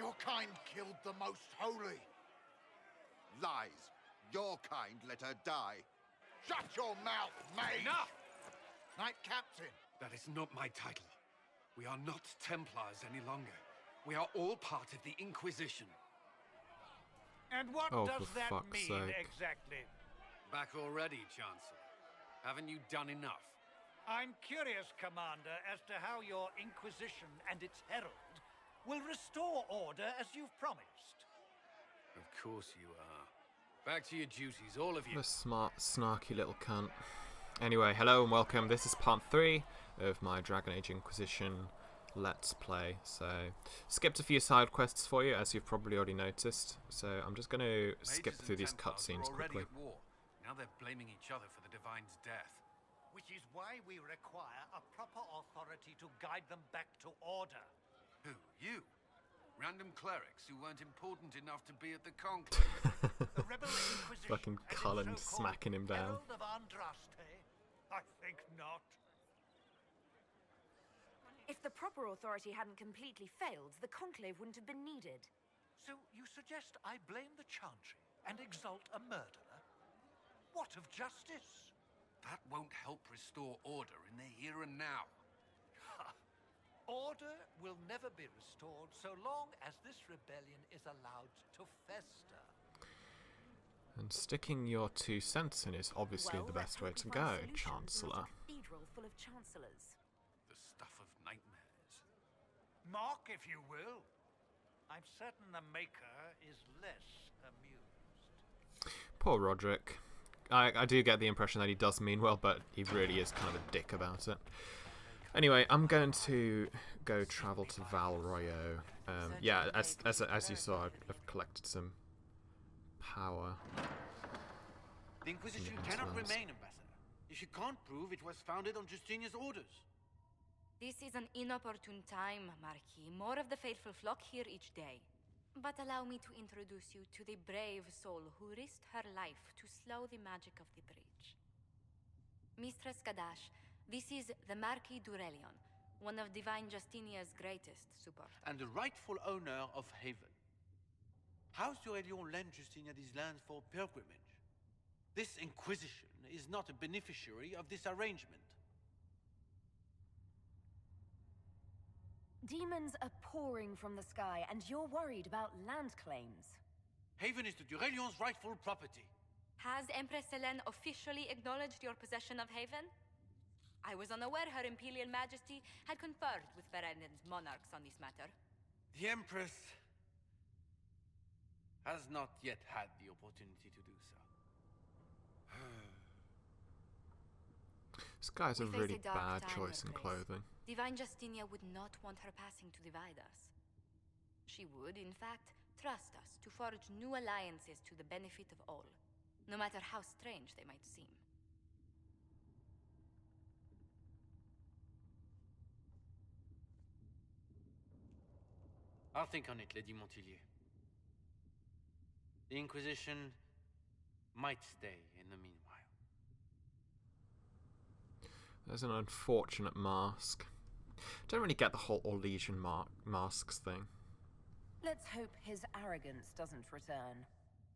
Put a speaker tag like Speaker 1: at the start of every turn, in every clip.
Speaker 1: Your kind killed the most holy.
Speaker 2: Lies. Your kind let her die.
Speaker 1: Shut your mouth, mate!
Speaker 3: Enough!
Speaker 1: Knight Captain.
Speaker 3: That is not my title. We are not Templars any longer. We are all part of the Inquisition.
Speaker 4: And what
Speaker 5: Oh,
Speaker 4: does
Speaker 5: for
Speaker 4: that
Speaker 5: fuck's
Speaker 4: mean
Speaker 5: sake.
Speaker 4: exactly?
Speaker 3: Back already, Chancellor. Haven't you done enough?
Speaker 4: I'm curious, Commander, as to how your Inquisition and its herald will restore order as you've promised.
Speaker 3: Of course you are. Back to your duties, all of you.
Speaker 5: What a smart, snarky little cunt. Anyway, hello and welcome. This is part 3 of my Dragon Age Inquisition Let's Play. So, skipped a few side quests for you, as you've probably already noticed. So, I'm just going to skip
Speaker 3: Mages
Speaker 5: through
Speaker 3: and
Speaker 5: these
Speaker 3: Templars were
Speaker 5: cutscenes
Speaker 3: already
Speaker 5: quickly.
Speaker 3: at war. Now they're blaming each other for the Divine's death.
Speaker 4: Which is why we require a proper authority to guide them back to order.
Speaker 3: Who? You? Random clerics who weren't important enough to be at the conclave.
Speaker 4: The rebel Inquisition
Speaker 5: Fucking
Speaker 4: and its
Speaker 5: Cullen
Speaker 4: so-called
Speaker 5: smacking him down.
Speaker 4: Herald of Andraste? I think not.
Speaker 6: If the proper authority hadn't completely failed, the conclave wouldn't have been needed.
Speaker 4: So you suggest I blame the Chantry and exalt a murderer? What of justice?
Speaker 3: That won't help restore order in the here and now.
Speaker 4: Order will never be restored so long as this rebellion is allowed to fester.
Speaker 5: And sticking your 2 cents in is obviously the best way to go, Chancellor.
Speaker 6: Cathedral full of chancellors.
Speaker 3: The stuff of nightmares.
Speaker 4: Mock, if you will. I'm certain the Maker is less amused.
Speaker 5: Poor Roderick. I do get the impression that he does mean well, but he really is kind of a dick about it. Anyway, I'm going to go travel to Val Royo. Yeah, as you saw, I've collected some power.
Speaker 7: The Inquisition cannot remain, Ambassador, if you can't prove it was founded on Justinian's orders.
Speaker 6: This is an inopportune time, Marquis. More of the faithful flock here each day. But allow me to introduce you to the brave soul who risked her life to slow the magic of the breach. Mistress Kadash, this is the Marquis d'Aurelion, one of Divine Justinia's greatest supporters.
Speaker 7: And the rightful owner of Haven. House d'Aurelion lent Justinia these lands for pilgrimage. This Inquisition is not a beneficiary of this arrangement.
Speaker 6: Demons are pouring from the sky, and you're worried about land claims.
Speaker 7: Haven is the d'Aurelion's rightful property.
Speaker 6: Has Empress Selene officially acknowledged your possession of Haven? I was unaware Her Imperial Majesty had conferred with Ferenden's monarchs on this matter.
Speaker 7: The Empress has not yet had the opportunity to do so.
Speaker 5: This guy's a
Speaker 6: We face
Speaker 5: really
Speaker 6: a dark
Speaker 5: bad
Speaker 6: time,
Speaker 5: choice in
Speaker 6: Your Grace.
Speaker 5: clothing.
Speaker 6: Divine Justinia would not want her passing to divide us. She would, in fact, trust us to forge new alliances to the benefit of all, no matter how strange they might seem.
Speaker 7: I'll think on it, Lady Montillier. The Inquisition might stay in the meanwhile.
Speaker 5: There's an unfortunate mask. Don't really get the whole Orlesian masks thing.
Speaker 6: Let's hope his arrogance doesn't return.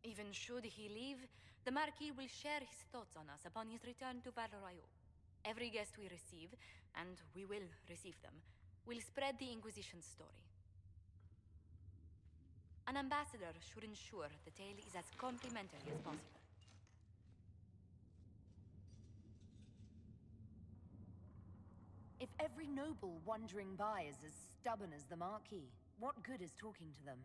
Speaker 6: Even should he leave, the Marquis will share his thoughts on us upon his return to Val Royo. Every guest we receive, and we will receive them, will spread the Inquisition's story. An ambassador should ensure the tale is as complimentary as possible. If every noble wandering by is as stubborn as the Marquis, what good is talking to them?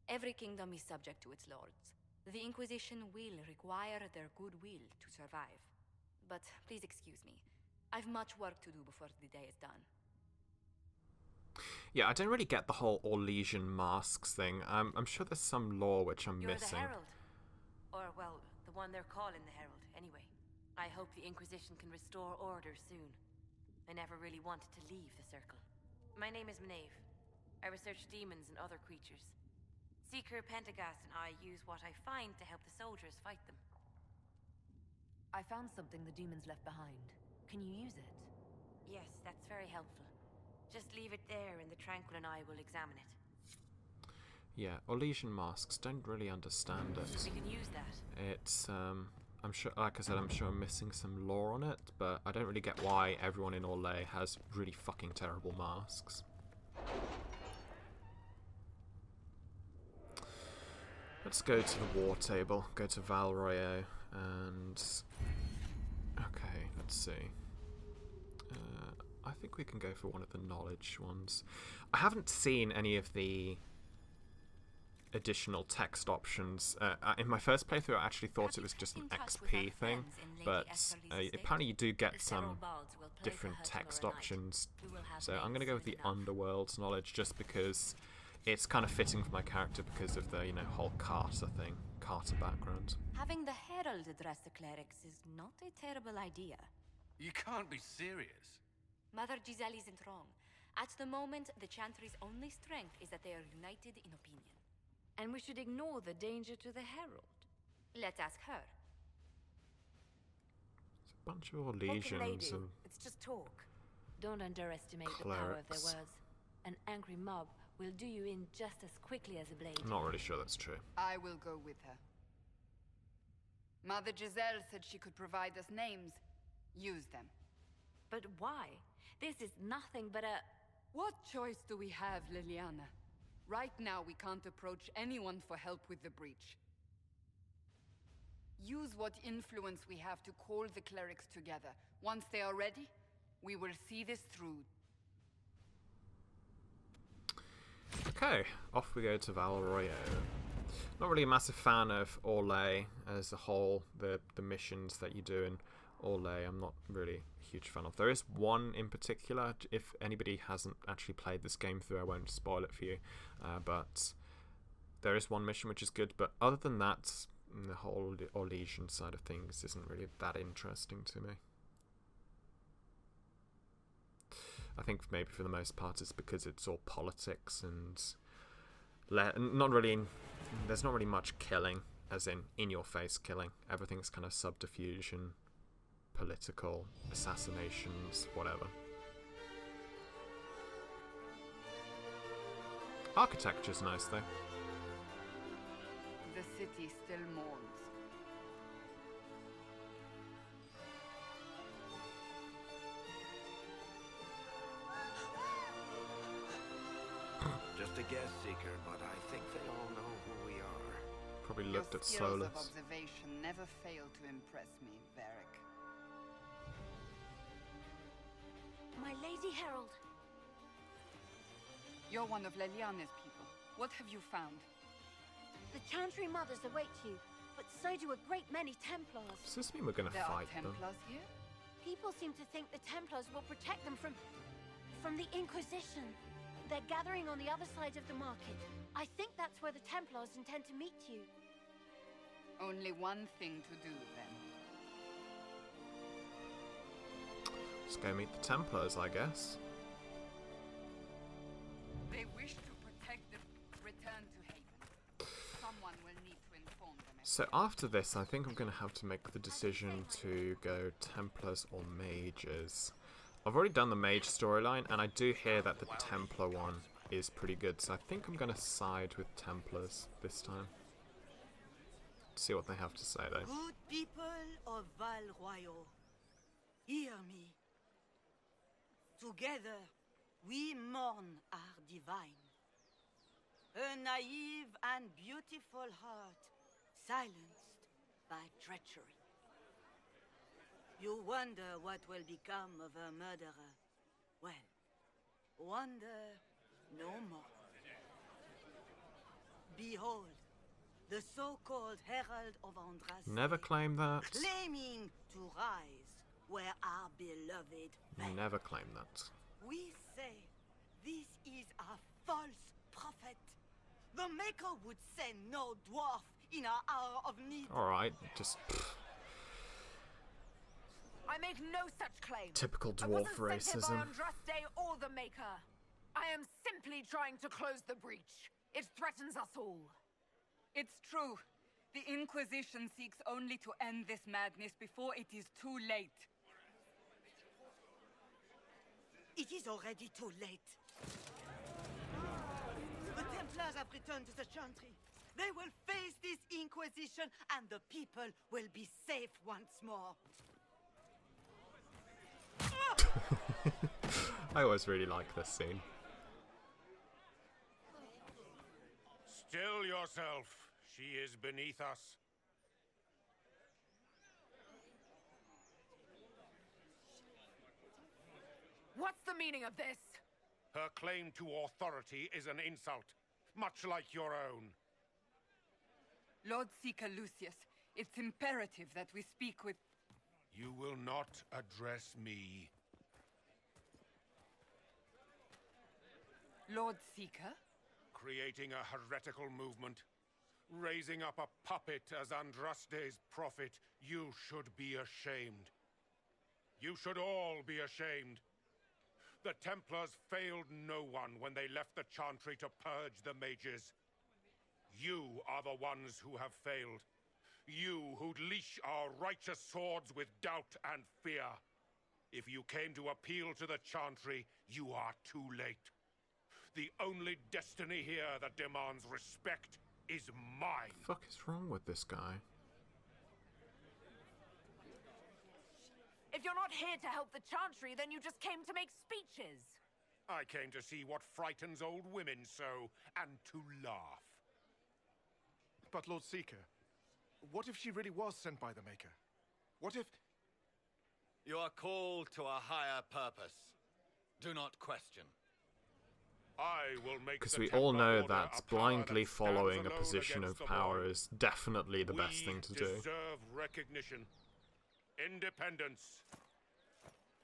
Speaker 6: Every kingdom is subject to its lords. The Inquisition will require their goodwill to survive. But please excuse me. I've much work to do before the day is done.
Speaker 5: Yeah, I don't really get the whole Orlesian masks thing. I'm sure there's some lore which I'm
Speaker 8: You're
Speaker 5: missing.
Speaker 8: the Herald. Or, well, the one they're calling the Herald, anyway. I hope the Inquisition can restore order soon. I never really wanted to leave the Circle. My name is Maeve. I research demons and other creatures. Seeker Pentagast and I use what I find to help the soldiers fight them.
Speaker 6: I found something the demons left behind. Can you use it?
Speaker 8: Yes, that's very helpful. Just leave it there and the Tranquil and I will examine it.
Speaker 5: Yeah, Orlesian masks. Don't really understand it.
Speaker 8: We can use that.
Speaker 5: It's I'm sure, like I said, I'm sure I'm missing some lore on it, but I don't really get why everyone in Orlais has really fucking terrible masks. Let's go to the war table, go to Val Royeaux, and... Okay, let's see. I think we can go for one of the knowledge ones. I haven't seen any of the additional text options. In my first playthrough, I actually thought it was just an XP thing, but apparently you do get some different text options. So I'm going to go with the Underworld's knowledge, just because it's kind of fitting for my character because of the, you know, whole Carter thing, Carter background.
Speaker 6: Having the Herald address the clerics is not a terrible idea.
Speaker 3: You can't be serious.
Speaker 6: Mother Giselle isn't wrong. At the moment, the Chantry's only strength is that they are united in opinion.
Speaker 8: And we should ignore the danger to the Herald.
Speaker 6: Let's ask her.
Speaker 5: It's a bunch of Orlesians and
Speaker 8: It's just talk. Don't underestimate the power of their
Speaker 5: clerics.
Speaker 8: words. An angry mob will do you in just as quickly as a blade.
Speaker 5: I'm not really sure that's true.
Speaker 9: I will go with her. Mother Giselle said she could provide us names. Use them.
Speaker 8: But why? This is nothing but a...
Speaker 9: What choice do we have, Liliana? Right now, we can't approach anyone for help with the breach. Use what influence we have to call the clerics together. Once they are ready, we will see this through.
Speaker 5: Okay, off we go to Val Royeaux. Not really a massive fan of Orlais as a whole, the missions that you do in Orlais I'm not really a huge fan of. There is one in particular, if anybody hasn't actually played this game through, I won't spoil it for you, but there is one mission which is good, but other than that, the whole Orlesian side of things isn't really that interesting to me. I think maybe for the most part it's because it's all politics and not really. There's not really much killing, as in your face killing. Everything's kind of subterfuge and political assassinations, whatever. Architecture's nice though.
Speaker 9: The city still mourns.
Speaker 10: Just a guest seeker, but I think they all know who we are.
Speaker 5: Probably
Speaker 9: Your
Speaker 5: looked at
Speaker 9: skills
Speaker 5: Solus.
Speaker 9: of observation never fail to impress me, Varric.
Speaker 8: My Lady Herald.
Speaker 9: You're one of Leliana's people. What have you found?
Speaker 8: The Chantry mothers await you, but so do a great many Templars.
Speaker 5: Does this mean we're gonna
Speaker 9: There are
Speaker 5: fight them?
Speaker 9: Templars here?
Speaker 8: People seem to think the Templars will protect them from the Inquisition. They're gathering on the other side of the market. I think that's where the Templars intend to meet you.
Speaker 9: Only one thing to do, then.
Speaker 5: Let's go meet the Templars, I guess.
Speaker 9: They wish to protect the return to Haven. Someone will need to inform them.
Speaker 5: So after this, I think I'm going to have to make the decision to go Templars or Mages. I've already done the Mage storyline, and I do hear that the Templar one is pretty good, so I think I'm going to side with Templars this time. See what they have to say, though.
Speaker 11: Good people of Val Royeaux, hear me. Together, we mourn our divine. A naive and beautiful heart, silenced by treachery. You wonder what will become of a murderer. Well, wonder no more. Behold, the so-called Herald of Andraste.
Speaker 5: Never claim that.
Speaker 11: Claiming to rise where our beloved fell.
Speaker 5: Never claim that.
Speaker 11: We say this is a false prophet. The Maker would send no dwarf in our hour of need.
Speaker 5: Alright, just...
Speaker 12: I make no such claim.
Speaker 5: Typical
Speaker 12: I
Speaker 5: dwarf
Speaker 12: wasn't sent
Speaker 5: racism.
Speaker 12: here by Andraste or the Maker. I am simply trying to close the breach. It threatens us all.
Speaker 9: It's true. The Inquisition seeks only to end this madness before it is too late.
Speaker 11: It is already too late. The Templars have returned to the Chantry. They will face this Inquisition, and the people will be safe once more.
Speaker 5: I always really like this scene.
Speaker 13: Still yourself. She is beneath us.
Speaker 12: What's the meaning of this?
Speaker 13: Her claim to authority is an insult, much like your own.
Speaker 9: Lord Seeker Lucius, it's imperative that we speak with...
Speaker 13: You will not address me.
Speaker 9: Lord Seeker?
Speaker 13: Creating a heretical movement, raising up a puppet as Andraste's prophet, you should be ashamed. You should all be ashamed. The Templars failed no one when they left the Chantry to purge the mages. You are the ones who have failed. You who'd leash our righteous swords with doubt and fear. If you came to appeal to the Chantry, you are too late. The only destiny here that demands respect is mine.
Speaker 5: What the fuck is wrong with this guy?
Speaker 12: If you're not here to help the Chantry, then you just came to make speeches.
Speaker 13: I came to see what frightens old women so, and to laugh.
Speaker 14: But Lord Seeker, what if she really was sent by the Maker? What if...
Speaker 15: You are called to a higher purpose. Do not question.
Speaker 13: I will make
Speaker 5: Because
Speaker 13: the
Speaker 5: we all
Speaker 13: Templar
Speaker 5: know
Speaker 13: Order
Speaker 5: that
Speaker 13: a power
Speaker 5: blindly
Speaker 13: that stands
Speaker 5: following a
Speaker 13: alone
Speaker 5: position
Speaker 13: against
Speaker 5: of
Speaker 13: the
Speaker 5: power
Speaker 13: void.
Speaker 5: is definitely the best thing to do.
Speaker 13: We deserve recognition. Independence.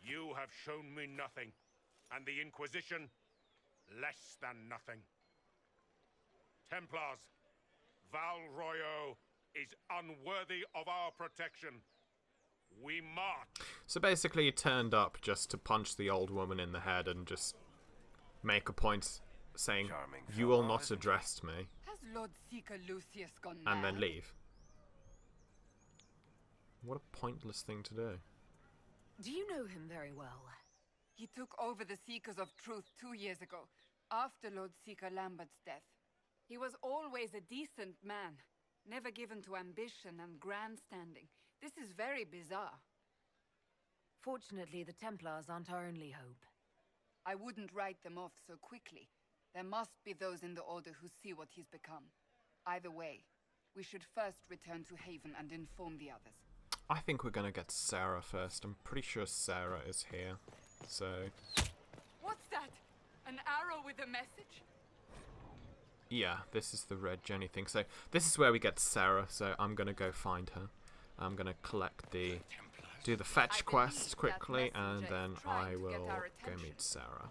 Speaker 13: You have shown me nothing, and the Inquisition, less than nothing. Templars, Val Royo is unworthy of our protection. We march.
Speaker 5: So basically he turned up just to punch the old woman in the head and just make a point saying, you will not address me,
Speaker 9: Has Lord Seeker Lucius gone
Speaker 5: and
Speaker 9: mad?
Speaker 5: then leave. What a pointless thing to do.
Speaker 12: Do you know him very well?
Speaker 9: He took over the Seekers of Truth 2 years ago, after Lord Seeker Lambert's death. He was always a decent man, never given to ambition and grandstanding. This is very bizarre.
Speaker 8: Fortunately, the Templars aren't our only hope.
Speaker 9: I wouldn't write them off so quickly. There must be those in the Order who see what he's become. Either way, we should first return to Haven and inform the others.
Speaker 5: I think we're gonna get Sarah first. I'm pretty sure Sarah is here. So...
Speaker 9: What's that? An arrow with a message?
Speaker 5: yeah, this is the Red Jenny thing. So this is where we get Sarah, so I'm gonna go find her. I'm gonna collect the... do the fetch quest quickly, and then I will go meet Sarah.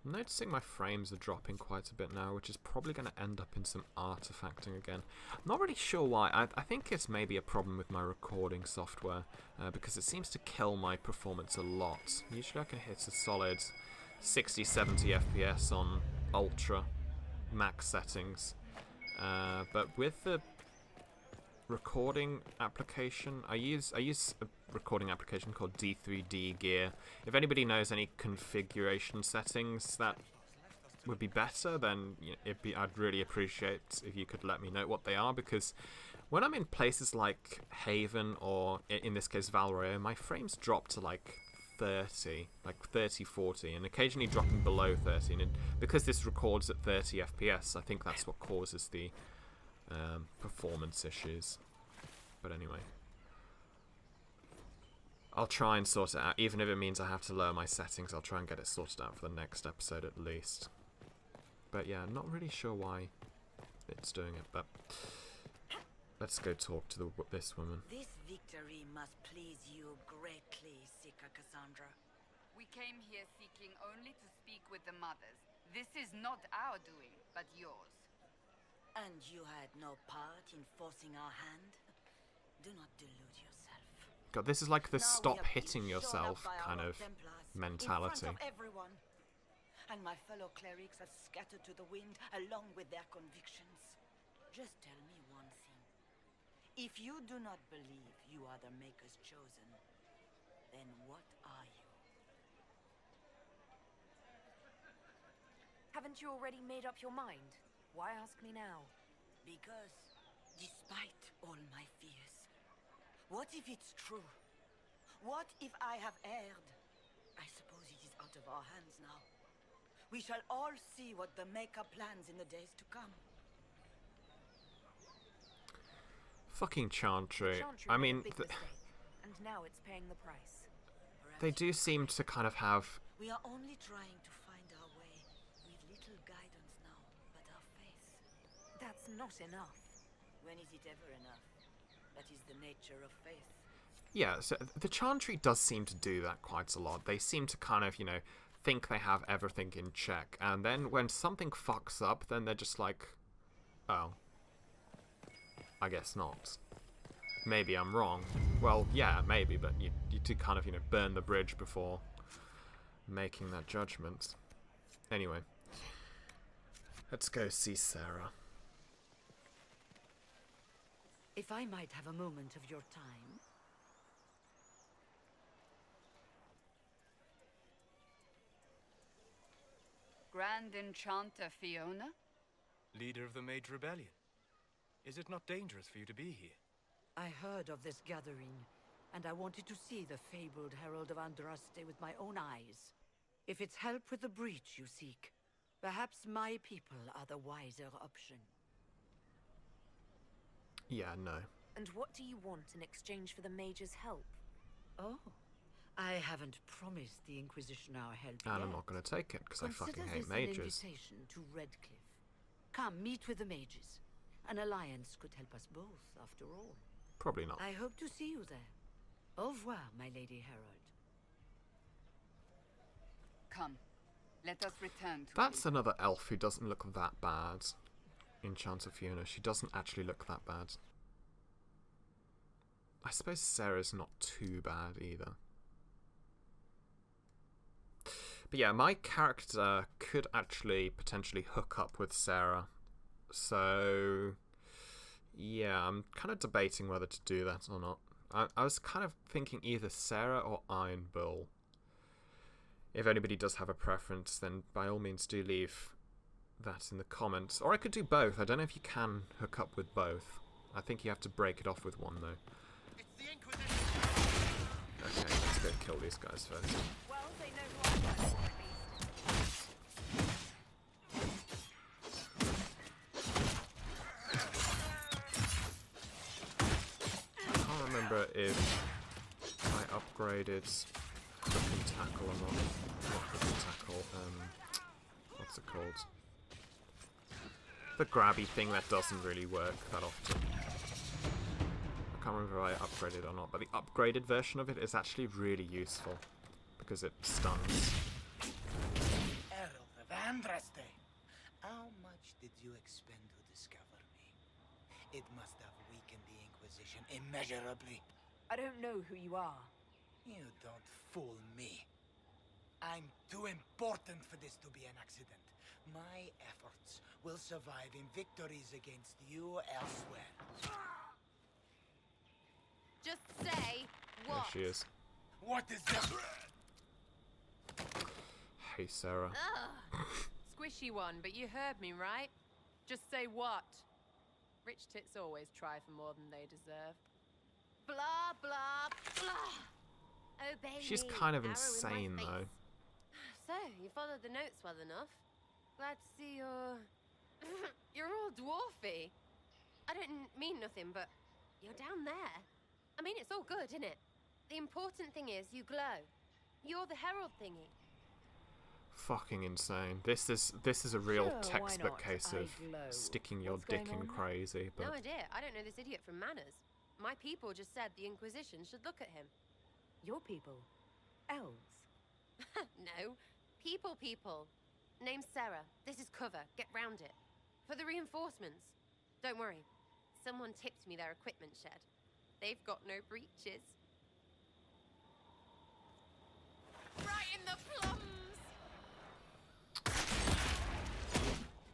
Speaker 5: I'm noticing my frames are dropping quite a bit now, which is probably going to end up in some artifacting again. I'm not really sure why. I think it's maybe a problem with my recording software, because it seems to kill my performance a lot. Usually I can hit a solid 60-70 FPS on ultra max settings, but with the recording application, I use a recording application called D3D Gear. If anybody knows any configuration settings that would be better, then I'd really appreciate if you could let me know what they are, because when I'm in places like Haven or in this case Val Royo, my frames drop to like 30, 40, and occasionally dropping below 30, and because this records at 30 FPS, I think that's what causes the performance issues. But anyway, I'll try and sort it out, even if it means I have to lower my settings. I'll try and get it sorted out for the next episode at least. But yeah, I'm not really sure why it's doing it, but let's go talk to this woman.
Speaker 11: This victory must please you greatly, Seeker Cassandra.
Speaker 9: We came here seeking only to speak with the mothers. This is not our doing, but yours.
Speaker 11: And you had no part in forcing our hand? Do not delude yourself.
Speaker 5: God, this is like the
Speaker 11: Now
Speaker 5: stop
Speaker 11: we have been
Speaker 5: hitting
Speaker 11: shown
Speaker 5: yourself
Speaker 11: up by
Speaker 5: kind
Speaker 11: our
Speaker 5: of
Speaker 11: Templars
Speaker 5: mentality.
Speaker 11: In front of everyone. And my fellow clerics have scattered to the wind along with their convictions. Just tell me one thing. If you do not believe you are the Maker's chosen, then what are you?
Speaker 8: Haven't you already made up your mind? Why ask me now?
Speaker 11: Because, despite all my fears, what if it's true? What if I have erred? I suppose it is out of our hands now. We shall all see what the Maker plans in the days to come.
Speaker 5: Fucking Chantry.
Speaker 8: Chantry
Speaker 5: I
Speaker 8: made a
Speaker 5: mean,
Speaker 8: big mistake, and now it's paying the price.
Speaker 5: they do seem to kind of have...
Speaker 11: We are only trying to find our way, with little guidance now, but our faith.
Speaker 8: That's not enough.
Speaker 11: When is it ever enough? That is the nature of faith.
Speaker 5: Yeah, so the Chantry does seem to do that quite a lot. They seem to kind of, you know, think they have everything in check, and then when something fucks up, then they're just like, oh, I guess not. Maybe I'm wrong. Well, yeah, maybe, but you do kind of, you know, burn the bridge before making that judgment. Anyway, let's go see Sarah.
Speaker 11: If I might have a moment of your time.
Speaker 9: Grand Enchanter Fiona?
Speaker 16: Leader of the Mage Rebellion. Is it not dangerous for you to be here?
Speaker 11: I heard of this gathering, and I wanted to see the fabled Herald of Andraste with my own eyes. If it's help with the breach you seek, perhaps my people are the wiser option.
Speaker 5: Yeah, no.
Speaker 8: And what do you want in exchange for the Mage's help?
Speaker 11: Oh, I haven't promised the Inquisition our help
Speaker 5: And
Speaker 11: yet.
Speaker 5: I'm not going to take it, because I fucking
Speaker 11: Consider
Speaker 5: hate
Speaker 11: this
Speaker 5: mages.
Speaker 11: an invitation to Redcliffe. Come, meet with the mages. An alliance could help us both, after all.
Speaker 5: Probably not.
Speaker 11: I hope to see you there. Au revoir, my Lady Herald.
Speaker 9: Come, let us return to
Speaker 5: That's another elf who doesn't look that bad. Enchanter Fiona. She doesn't actually look that bad. I suppose Sarah's not too bad either. But yeah, my character could actually potentially hook up with Sarah. So yeah, I'm kind of debating whether to do that or not. I was kind of thinking either Sarah or Iron Bull. If anybody does have a preference, then by all means do leave that in the comments. Or I could do both. I don't know if you can hook up with both. I think you have to break it off with one, though. Okay, let's go kill these guys first.
Speaker 8: Well, they know who I'm going for, at least.
Speaker 5: I can't remember if I upgraded hook and tackle or not. Not hook and tackle, what's it called? The grabby thing that doesn't really work that often. I can't remember if I upgraded or not, but the upgraded version of it is actually really useful because it stuns.
Speaker 17: Herald of Andraste, how much did you expend to discover me? It must have weakened the Inquisition immeasurably.
Speaker 8: I don't know who you are.
Speaker 17: You don't fool me. I'm too important for this to be an accident. My efforts will survive in victories against you elsewhere.
Speaker 8: Just say
Speaker 5: There
Speaker 8: what?
Speaker 5: she is.
Speaker 17: What is that?
Speaker 5: Hey, Sarah.
Speaker 18: Ugh. Squishy one, but you heard me, right? Just say what? Rich tits always try for more than they deserve.
Speaker 8: Blah, blah, blah. Obey
Speaker 5: She's
Speaker 8: me,
Speaker 5: kind of
Speaker 8: arrow in my
Speaker 5: insane,
Speaker 8: face.
Speaker 5: though.
Speaker 18: So, you followed the notes well enough. Glad to see you're... you're all dwarfy. I don't mean nothing, but you're down there. I mean, it's all good, isn't it? The important thing is you glow. You're the herald thingy.
Speaker 5: Fucking insane. This is a real
Speaker 18: Sure, why
Speaker 5: textbook
Speaker 18: not?
Speaker 5: case
Speaker 18: I
Speaker 5: of
Speaker 18: glow.
Speaker 5: sticking your
Speaker 18: What's
Speaker 5: dick
Speaker 18: going
Speaker 5: in
Speaker 18: on?
Speaker 5: crazy, but
Speaker 18: No idea. I don't know this idiot from manners. My people just said the Inquisition should look at him.
Speaker 8: Your people? Elves?
Speaker 18: No. People. Name's Sarah. This is cover. Get round it. For the reinforcements. Don't worry. Someone tipped me their equipment shed. They've got no breaches. Right in the plums!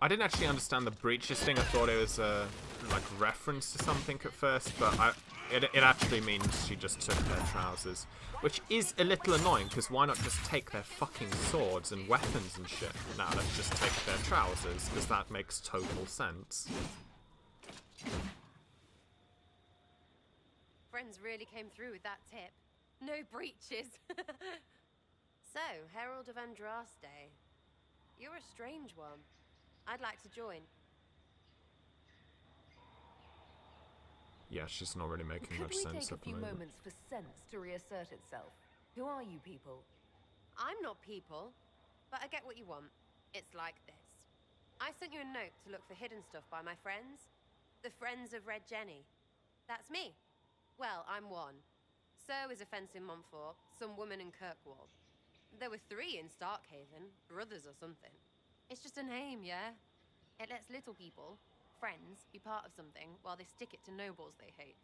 Speaker 5: I didn't actually understand the breaches thing. I thought it was a like reference to something at first, but it actually means she just took their trousers, which is a little annoying, because why not just take their fucking swords and weapons and shit? Now let's just take their trousers, because that makes total sense.
Speaker 18: Friends really came through with that tip. No breaches. So, Herald of Andraste. You're a strange one. I'd like to join.
Speaker 5: Yeah, she's not really making much sense
Speaker 12: Could we take a
Speaker 5: at the
Speaker 12: few
Speaker 5: moment.
Speaker 12: moments for sense to reassert itself? Who are you people?
Speaker 18: I'm not people, but I get what you want. It's like this. I sent you a note to look for hidden stuff by my friends. The Friends of Red Jenny. That's me. Well, I'm one. So is a fence in Montfort, some woman in Kirkwall. There were 3 in Starkhaven, brothers or something. It's just a name, yeah? It lets little people, friends, be part of something while they stick it to nobles they hate.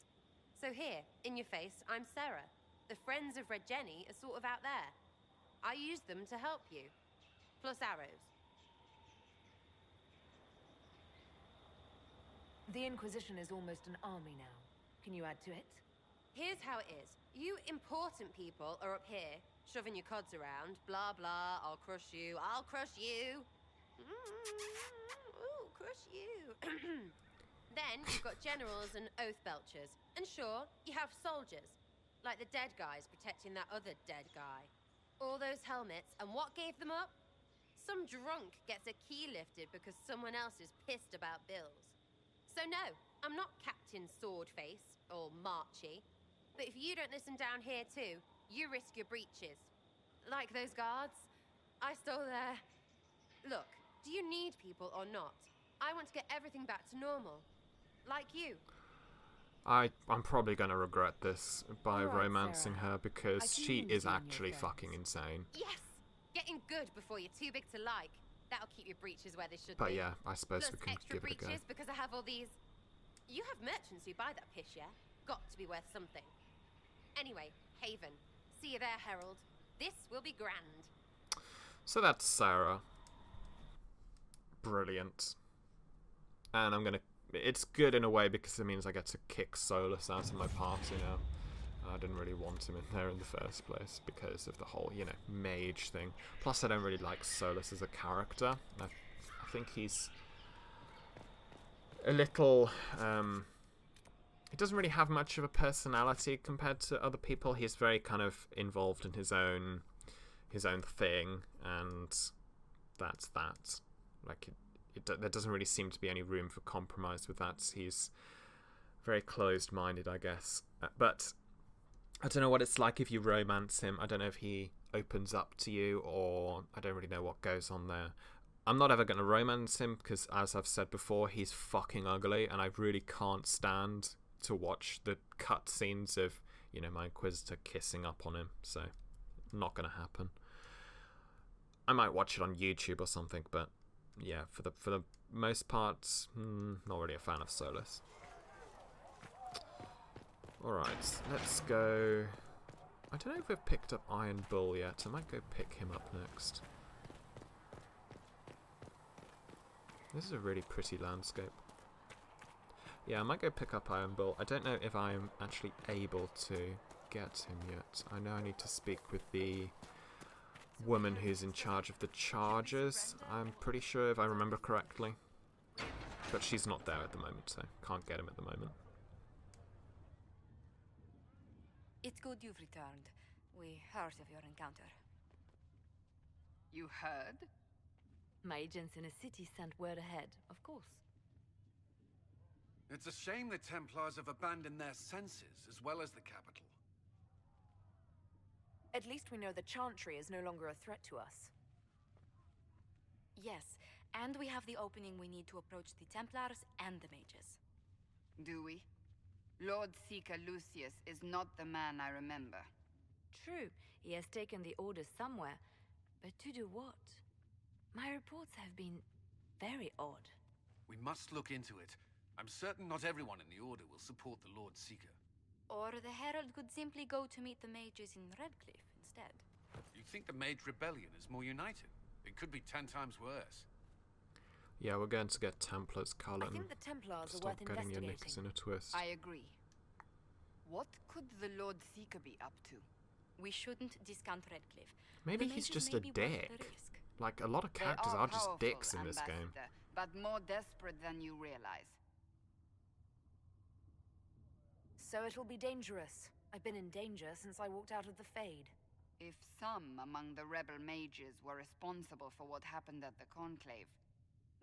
Speaker 18: So here, in your face, I'm Sarah. The Friends of Red Jenny are sort of out there. I use them to help you. Plus arrows.
Speaker 12: The Inquisition is almost an army now. Can you add to it?
Speaker 18: Here's how it is. You important people are up here, shoving your cods around. Blah, blah, I'll crush you, I'll crush you. Ooh, crush you. Then you've got generals and oath belchers. And sure, you have soldiers. Like the dead guys protecting that other dead guy. All those helmets, and what gave them up? Some drunk gets a key lifted because someone else is pissed about bills. So no, I'm not Captain Swordface, or Marchy. But if you don't listen down here too, you risk your breeches. Like those guards, I stole their... Look, do you need people or not? I want to get everything back to normal. Like you.
Speaker 5: I'm probably going to regret this by
Speaker 18: All right,
Speaker 5: romancing
Speaker 18: Sarah.
Speaker 5: her, because
Speaker 18: I
Speaker 5: she
Speaker 18: can
Speaker 5: is
Speaker 18: see in your
Speaker 5: actually
Speaker 18: face.
Speaker 5: fucking insane.
Speaker 18: Yes! Getting good before you're too big to like. That'll keep your breeches where they should
Speaker 5: But
Speaker 18: be.
Speaker 5: yeah, I suppose
Speaker 18: Plus
Speaker 5: we can
Speaker 18: extra
Speaker 5: give it a go.
Speaker 18: breeches because I have all these... You have merchants who buy that piss, yeah? Got to be worth something. Anyway, Haven. See you there, Herald. This will be grand.
Speaker 5: So that's Sarah. Brilliant. And I'm gonna... It's good in a way because it means I get to kick Solus out of my party now. I didn't really want him in there in the first place because of the whole, you know, mage thing. Plus I don't really like Solus as a character. I think he's a little... he doesn't really have much of a personality compared to other people. He's very kind of involved in his own thing, and that's that. Like, there doesn't really seem to be any room for compromise with that. He's very closed-minded, I guess. But I don't know what it's like if you romance him. I don't know if he opens up to you, or I don't really know what goes on there. I'm not ever going to romance him because, as I've said before, he's fucking ugly, and I really can't stand to watch the cutscenes of, you know, my Inquisitor kissing up on him. So, not going to happen. I might watch it on YouTube or something, but yeah, for the most part, not really a fan of Solus. Alright, let's go... I don't know if we've picked up Iron Bull yet. I might go pick him up next. This is a really pretty landscape. Yeah, I might go pick up Iron Bull. I don't know if I'm actually able to get him yet. I know I need to speak with the woman who's in charge of the chargers. I'm pretty sure, if I remember correctly. But she's not there at the moment, so can't get him at the moment.
Speaker 6: It's good you've returned. We heard of your encounter.
Speaker 9: You heard?
Speaker 19: My agents in a city sent word ahead, of course.
Speaker 3: It's a shame the Templars have abandoned their senses, as well as the capital.
Speaker 12: At least we know the Chantry is no longer a threat to us.
Speaker 6: Yes, and we have the opening we need to approach the Templars and the mages.
Speaker 9: Do we? Lord Seeker Lucius is not the man I remember.
Speaker 19: True, he has taken the orders somewhere, but to do what? My reports have been very odd.
Speaker 3: We must look into it. I'm certain not everyone in the Order will support the Lord Seeker.
Speaker 6: Or the Herald could simply go to meet the mages in Redcliffe instead.
Speaker 3: You think the Mage Rebellion is more united? It could be 10 times worse.
Speaker 5: Yeah, we're going to get Templars, Cullen.
Speaker 12: I think the Templars are
Speaker 5: Stop
Speaker 12: worth
Speaker 5: getting your
Speaker 12: investigating.
Speaker 5: knickers in a twist.
Speaker 9: I agree. What could the Lord Seeker be up to?
Speaker 6: We shouldn't discount Redcliffe.
Speaker 5: Maybe
Speaker 6: The
Speaker 5: he's
Speaker 6: mages
Speaker 5: just
Speaker 6: may
Speaker 5: a
Speaker 6: be worth the
Speaker 5: dick.
Speaker 6: risk.
Speaker 5: Like, a lot of
Speaker 9: They
Speaker 5: characters are just
Speaker 9: powerful,
Speaker 5: dicks in this game.
Speaker 9: Ambassador, but more desperate than you realize.
Speaker 12: So it'll be dangerous. I've been in danger since I walked out of the Fade.
Speaker 9: If some among the rebel mages were responsible for what happened at the Conclave.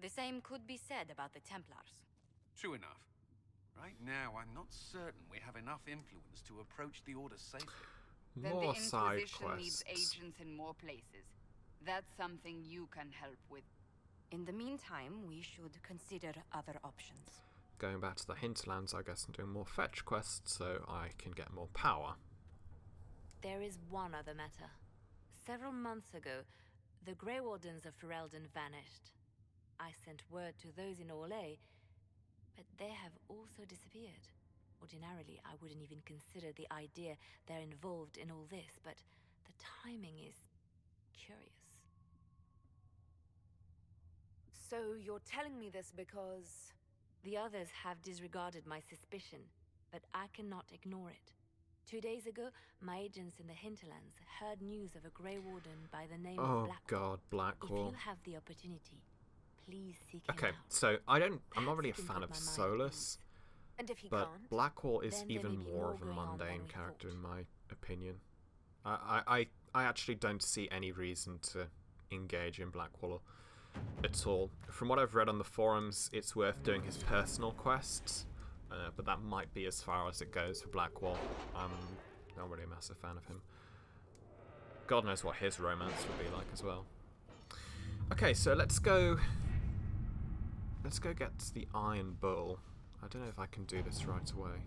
Speaker 6: The same could be said about the Templars.
Speaker 3: True enough. Right now, I'm not certain we have enough influence to approach the Order safely.
Speaker 9: Then
Speaker 5: More
Speaker 9: the
Speaker 5: side
Speaker 9: Inquisition needs
Speaker 5: quests.
Speaker 9: agents in more places. That's something you can help with.
Speaker 6: In the meantime, we should consider other options.
Speaker 5: Going back to the hinterlands, I guess, and doing more fetch quests so I can get more power.
Speaker 19: There is one other matter. Several months ago, the Grey Wardens of Ferelden vanished. I sent word to those in Orlais, but they have also disappeared. Ordinarily, I wouldn't even consider the idea they're involved in all this, but the timing is curious.
Speaker 12: So you're telling me this because...
Speaker 19: The others have disregarded my suspicion, but I cannot ignore it. 2 days ago, my agents in the hinterlands heard news of a Grey Warden by the name of
Speaker 5: Oh
Speaker 19: Blackwall.
Speaker 5: god, Blackwall.
Speaker 19: If you have the opportunity, please seek him
Speaker 5: Okay,
Speaker 19: out.
Speaker 5: so I'm not
Speaker 19: Perhaps
Speaker 5: really
Speaker 19: he
Speaker 5: a
Speaker 19: can
Speaker 5: fan
Speaker 19: put
Speaker 5: of
Speaker 19: my mind at
Speaker 5: Solus,
Speaker 12: And if he
Speaker 5: but
Speaker 12: can't,
Speaker 5: Blackwall is
Speaker 19: then there
Speaker 5: even
Speaker 19: may be
Speaker 5: more
Speaker 19: more
Speaker 5: of a
Speaker 19: going on than
Speaker 5: mundane
Speaker 19: we
Speaker 5: character
Speaker 19: thought.
Speaker 5: in my opinion. I actually don't see any reason to engage in Blackwall at all. From what I've read on the forums, it's worth doing his personal quests, but that might be as far as it goes for Blackwall. I'm not really a massive fan of him. God knows what his romance would be like as well. Okay, so let's go get the Iron Bull. I don't know if I can do this right away.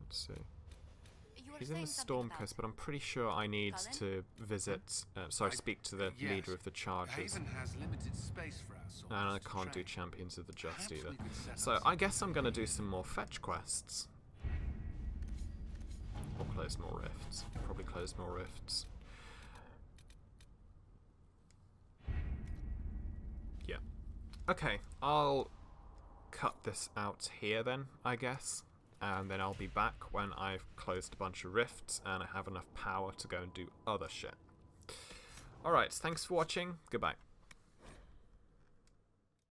Speaker 5: Let's see. He's in the Storm Coast, but I'm pretty sure I need to visit, speak to the
Speaker 3: Yes.
Speaker 5: leader of the Chargers.
Speaker 3: Haven has limited space for our soldiers
Speaker 5: And I
Speaker 3: to
Speaker 5: can't do
Speaker 3: train.
Speaker 5: Champions of the Just
Speaker 3: Perhaps
Speaker 5: either.
Speaker 3: we could set
Speaker 5: So
Speaker 3: up
Speaker 5: I guess I'm going to do some more fetch quests. Or close more rifts. Probably close more rifts. Yeah. Okay, I'll cut this out here then, I guess. And then I'll be back when I've closed a bunch of rifts and I have enough power to go and do other shit. Alright, thanks for watching. Goodbye.